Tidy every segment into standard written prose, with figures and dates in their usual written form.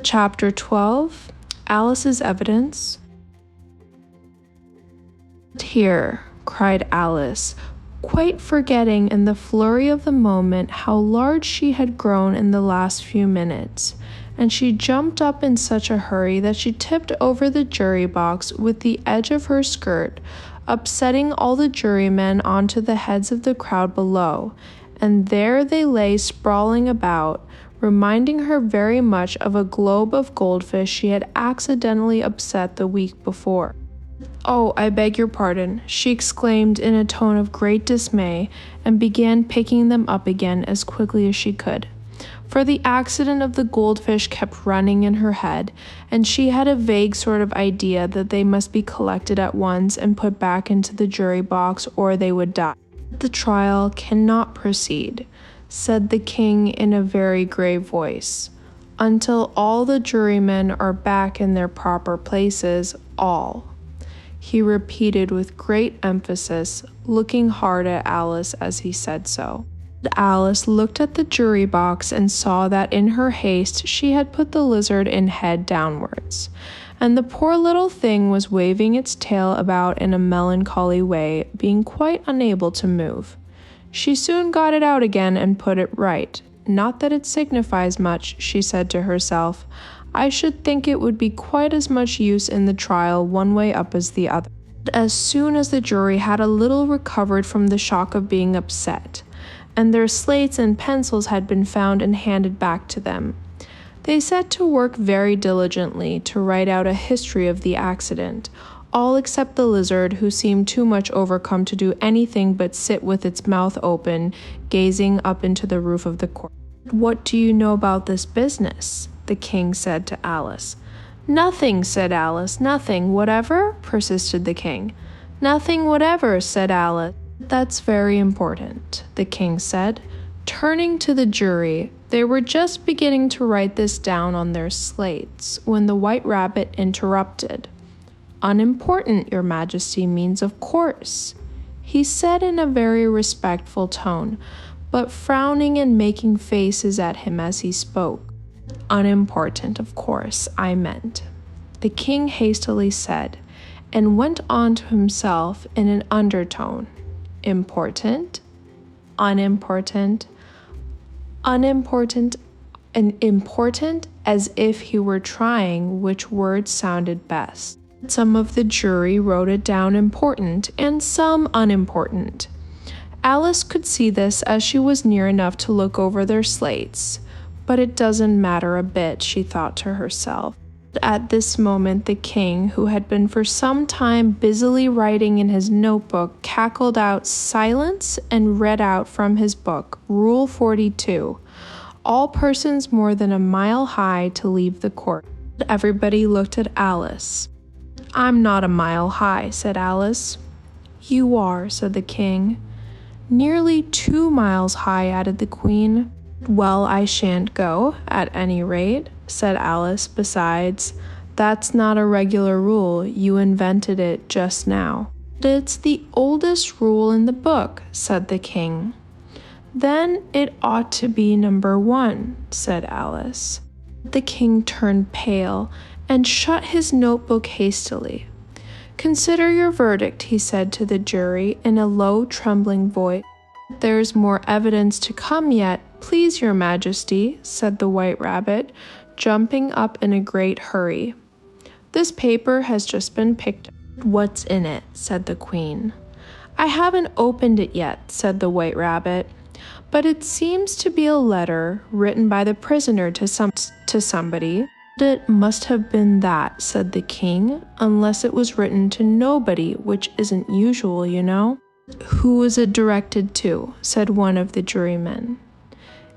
Chapter 12, Alice's Evidence. "Here," cried Alice, quite forgetting in the flurry of the moment how large she had grown in the last few minutes, and she jumped up in such a hurry that she tipped over the jury box with the edge of her skirt, upsetting all the jurymen onto the heads of the crowd below, and there they lay sprawling about, reminding her very much of a globe of goldfish she had accidentally upset the week before. "Oh, I beg your pardon," she exclaimed in a tone of great dismay, and began picking them up again as quickly as she could. For the accident of the goldfish kept running in her head, and she had a vague sort of idea that they must be collected at once and put back into the jury box or they would die. "The trial cannot proceed," said the king in a very grave voice, "until all the jurymen are back in their proper places, all," he repeated with great emphasis, looking hard at Alice as he said so. Alice looked at the jury box and saw that in her haste she had put the lizard in head downwards, and the poor little thing was waving its tail about in a melancholy way, being quite unable to move. She soon got it out again and put it right. "Not that it signifies much," she said to herself. "I should think it would be quite as much use in the trial one way up as the other." As soon as the jury had a little recovered from the shock of being upset, and their slates and pencils had been found and handed back to them, they set to work very diligently to write out a history of the accident, all except the lizard, who seemed too much overcome to do anything but sit with its mouth open, gazing up into the roof of the court. "What do you know about this business?" the king said to Alice. "Nothing," said Alice. "Nothing whatever?" persisted the king. "Nothing whatever," said Alice. "That's very important," the king said, turning to the jury. They were just beginning to write this down on their slates when the White Rabbit interrupted. "Unimportant, your majesty, means of course," he said in a very respectful tone, but frowning and making faces at him as he spoke. "Unimportant, of course, I meant," the king hastily said, and went on to himself in an undertone. "Important, unimportant, unimportant, and important," as if he were trying which word sounded best. Some of the jury wrote it down important and some unimportant. Alice could see this as she was near enough to look over their slates. But it doesn't matter a bit, she thought to herself. At this moment the king, who had been for some time busily writing in his notebook, cackled out "Silence," and read out from his book, Rule 42, "All persons more than a mile high to leave the court." Everybody looked at Alice. "I'm not a mile high," said Alice. "You are," said the king. "Nearly 2 miles high," added the queen. "Well, I shan't go, at any rate," said Alice. "Besides, that's not a regular rule. You invented it just now." "It's the oldest rule in the book," said the king. "Then it ought to be number 1, said Alice. The king turned pale and shut his notebook hastily. "Consider your verdict," he said to the jury in a low, trembling voice. "There's more evidence to come yet, please your majesty," said the White Rabbit, jumping up in a great hurry. "This paper has just been picked up." "What's in it?" said the queen. "I haven't opened it yet," said the White Rabbit, "but it seems to be a letter written by the prisoner to somebody." "It must have been that," said the king, "unless it was written to nobody, which isn't usual, you know." "Who was it directed to?" said one of the jurymen.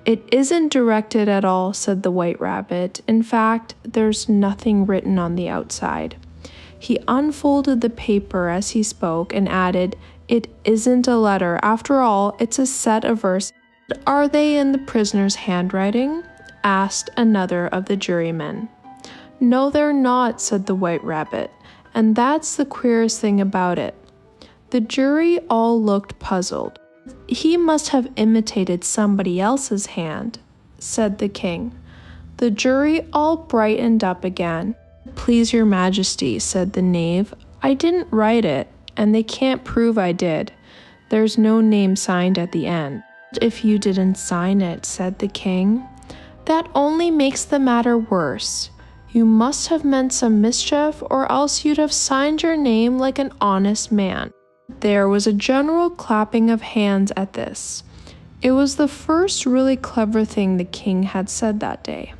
"It isn't directed at all," said the White Rabbit. "In fact, there's nothing written on the outside." He unfolded the paper as he spoke and added, "It isn't a letter. After all, it's a set of verses." "Are they in the prisoner's handwriting?" asked another of the jurymen. "No, they're not," said the White Rabbit, "and that's the queerest thing about it." The jury all looked puzzled. "He must have imitated somebody else's hand," said the king. The jury all brightened up again. "Please your majesty," said the knave, "I didn't write it, and they can't prove I did. There's no name signed at the end." "If you didn't sign it," said the king, "that only makes the matter worse. You must have meant some mischief, or else you'd have signed your name like an honest man." There was a general clapping of hands at this. It was the first really clever thing the king had said that day.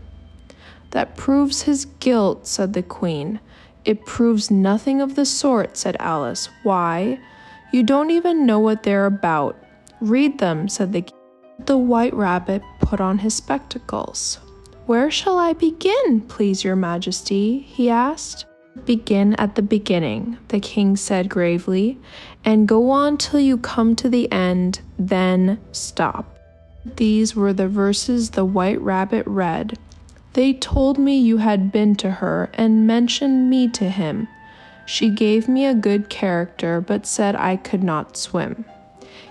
"That proves his guilt," said the queen. "It proves nothing of the sort," said Alice. "Why? You don't even know what they're about. Read them," said the king. The White Rabbit put on his spectacles. "Where shall I begin, please your majesty?" he asked. "Begin at the beginning," the king said gravely, "and go on till you come to the end, then stop." These were the verses the White Rabbit read. "They told me you had been to her and mentioned me to him. She gave me a good character, but said I could not swim.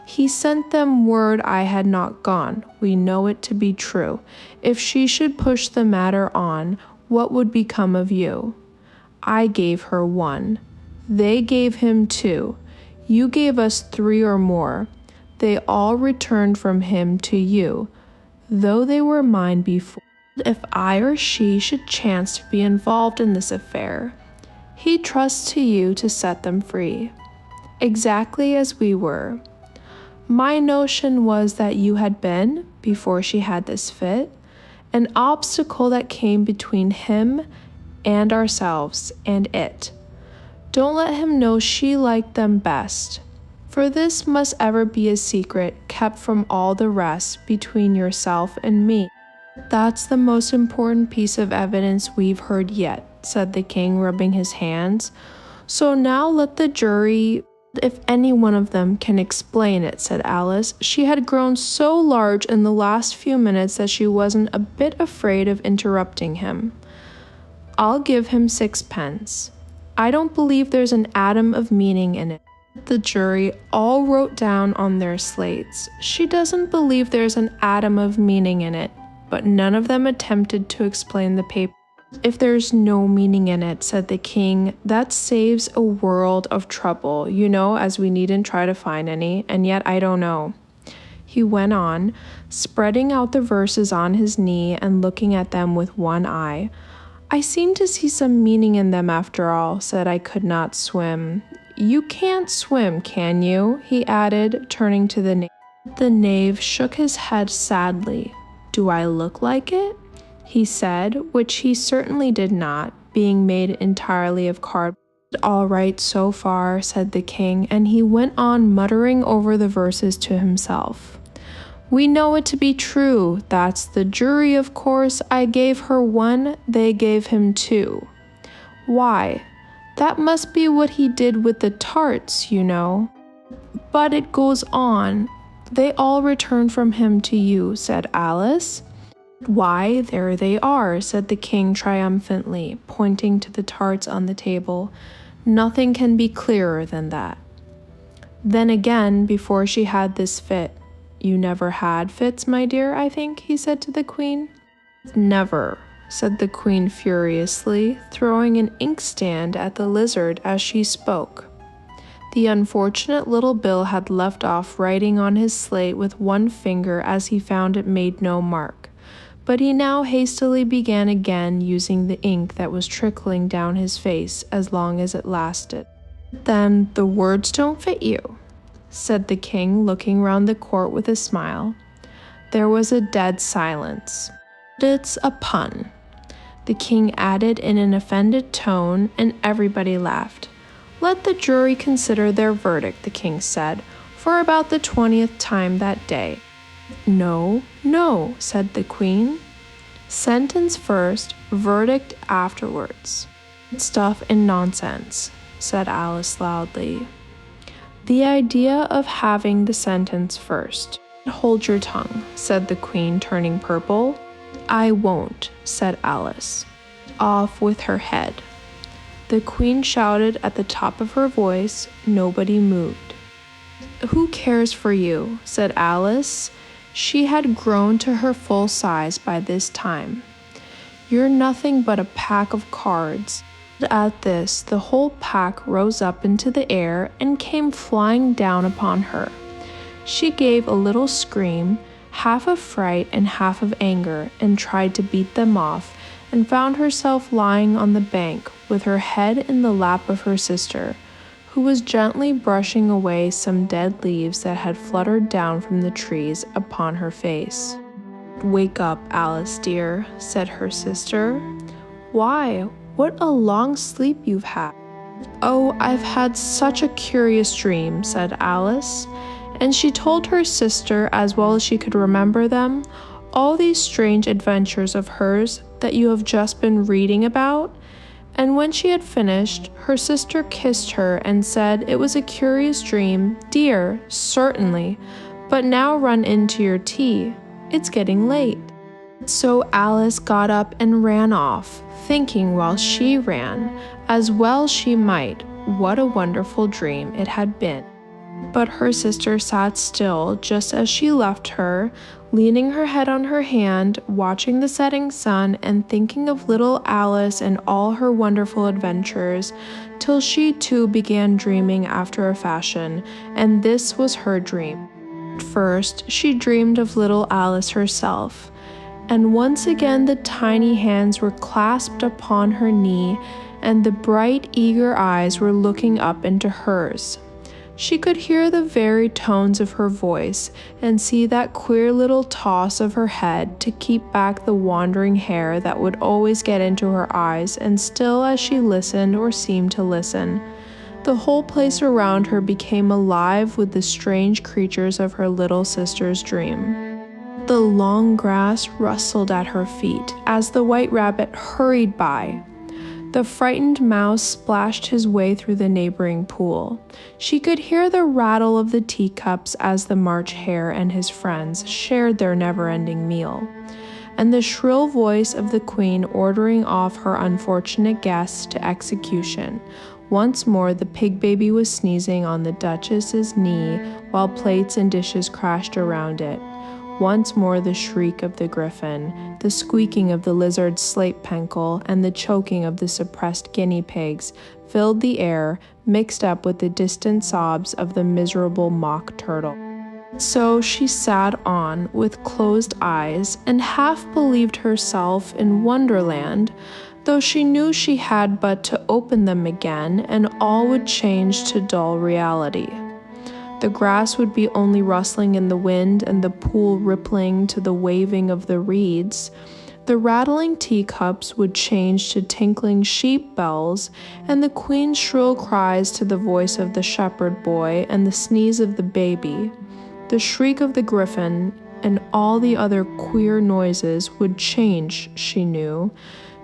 He sent them word I had not gone. We know it to be true. If she should push the matter on, what would become of you? I gave her 1. They gave him 2. You gave us 3 or more. They all returned from him to you, though they were mine before. If I or she should chance to be involved in this affair, he trusts to you to set them free, exactly as we were. My notion was that you had been, before she had this fit, an obstacle that came between him and ourselves and it. Don't let him know she liked them best, for this must ever be a secret kept from all the rest between yourself and me." "That's the most important piece of evidence we've heard yet," said the king, rubbing his hands. "So now let the jury, if any one of them can explain it," said Alice. She had grown so large in the last few minutes that she wasn't a bit afraid of interrupting him. "I'll give him 6 pence. I don't believe there's an atom of meaning in it." The jury all wrote down on their slates, "She doesn't believe there's an atom of meaning in it," but none of them attempted to explain the paper. "If there's no meaning in it," said the king, "that saves a world of trouble, as we needn't try to find any, and yet I don't know." He went on, spreading out the verses on his knee and looking at them with one eye. "I seem to see some meaning in them after all," said I could not swim. "You can't swim, can you?" he added, turning to the knave. The knave shook his head sadly. "Do I look like it?" he said, which he certainly did not, being made entirely of cardboard. "All right so far," said the king, and he went on muttering over the verses to himself. "We know it to be true. That's the jury, of course. I gave her 1, they gave him 2. Why, that must be what he did with the tarts, But it goes on. They all returned from him to you," said Alice. "Why, there they are," said the king triumphantly, pointing to the tarts on the table. "Nothing can be clearer than that." Then again, before she had this fit. "You never had fits, my dear, I think," he said to the queen. "Never," said the queen furiously, throwing an inkstand at the lizard as she spoke. The unfortunate little Bill had left off writing on his slate with one finger as he found it made no mark, but he now hastily began again, using the ink that was trickling down his face as long as it lasted. "Then the words don't fit you," said the king, looking round the court with a smile. There was a dead silence. "It's a pun," the king added in an offended tone, and everybody laughed. "Let the jury consider their verdict," the king said, for about the 20th time that day. "No, no," said the queen. "Sentence first, verdict afterwards." "Stuff and nonsense," said Alice loudly. "The idea of having the sentence first." "Hold your tongue," said the queen, turning purple. "I won't," said Alice. "Off with her head." The queen shouted at the top of her voice. Nobody moved. "Who cares for you?" said Alice. She had grown to her full size by this time. You're nothing but a pack of cards." At this, the whole pack rose up into the air and came flying down upon her. She gave a little scream, half of fright and half of anger, and tried to beat them off, and found herself lying on the bank with her head in the lap of her sister, who was gently brushing away some dead leaves that had fluttered down from the trees upon her face. "Wake up, Alice dear," said her sister. "Why, what a long sleep you've had." "Oh, I've had such a curious dream," said Alice, and she told her sister, as well as she could remember them, all these strange adventures of hers that you have just been reading about. And when she had finished, her sister kissed her and said it was a curious dream. "Dear, certainly, but now run into your tea. It's getting late." So Alice got up and ran off, thinking while she ran, as well she might, what a wonderful dream it had been. But her sister sat still just as she left her, leaning her head on her hand, watching the setting sun and thinking of little Alice and all her wonderful adventures, till she too began dreaming after a fashion, and this was her dream. First, she dreamed of little Alice herself, and once again the tiny hands were clasped upon her knee, and the bright, eager eyes were looking up into hers. She could hear the very tones of her voice, and see that queer little toss of her head to keep back the wandering hair that would always get into her eyes, and still as she listened or seemed to listen, the whole place around her became alive with the strange creatures of her little sister's dream. The long grass rustled at her feet as the white rabbit hurried by. The frightened mouse splashed his way through the neighboring pool. She could hear the rattle of the teacups as the March Hare and his friends shared their never-ending meal, and the shrill voice of the queen ordering off her unfortunate guests to execution. Once more the pig baby was sneezing on the Duchess's knee while plates and dishes crashed around it. Once more the shriek of the griffin, the squeaking of the lizard's slate penkle, and the choking of the suppressed guinea pigs filled the air, mixed up with the distant sobs of the miserable mock turtle. So she sat on with closed eyes and half believed herself in Wonderland, though she knew she had but to open them again and all would change to dull reality. The grass would be only rustling in the wind and the pool rippling to the waving of the reeds. The rattling teacups would change to tinkling sheep bells, and the queen's shrill cries to the voice of the shepherd boy and the sneeze of the baby. The shriek of the griffin and all the other queer noises would change, she knew,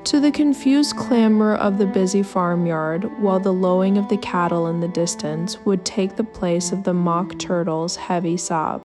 to the confused clamor of the busy farmyard, while the lowing of the cattle in the distance would take the place of the mock turtle's heavy sob.